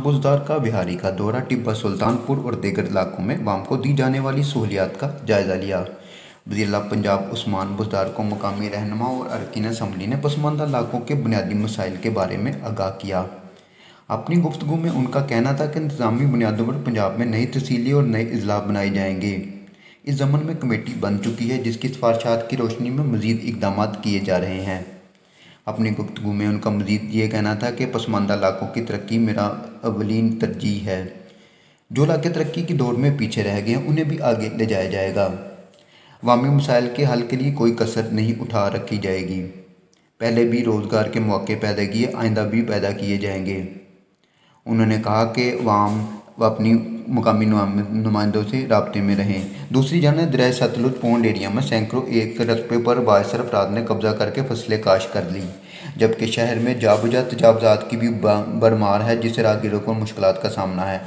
बुज़दार का बिहारी का दौरा, टिब्बा सुल्तानपुर और दीगर इलाकों में वाम को दी जाने वाली सहूलियात का जायज़ा लिया। वज़ीर पंजाब उस्मान बुज़दार को मकामी रहनुमा और अरकान असम्बली ने पसमानदा इलाकों के बुनियादी मसाइल के बारे में आगाह किया। अपनी गुफ्तगू में उनका कहना था कि इंतज़ामी बुनियादों पर पंजाब में नई तहसीलें और नए अजला बनाए जाएंगे। इस ज़मन में कमेटी बन चुकी है, जिसकी सिफारिशात की रोशनी में मज़ीद इक़दाम किए जा रहे हैं। अपनी गुफ्तगू में उनका मज़ीद ये कहना था कि पसमानदा इलाकों की तरक्की मेरा अवलीन तरजीह है। जो इलाके तरक्की की दौड़ में पीछे रह गए हैं, उन्हें भी आगे ले जाया जाएगा। अवामी मसाइल के हल के लिए कोई कसर नहीं उठा रखी जाएगी। पहले भी रोज़गार के मौके पैदा किए, आइंदा भी पैदा किए जाएंगे। उन्होंने कहा कि अवाम अपनी मकामी नुमाइंदों से राब्ते में रहें। दूसरी जानब दरिया सतलुज पोंड एरिया में सैकड़ों एकड़ रकबे पर बाइसर अफराद ने कब्जा करके फसलें काश कर ली, जबकि शहर में जाबजा तजावज़ात की भी भरमार है, जिससे राहगीरों को मुश्किलात का सामना है।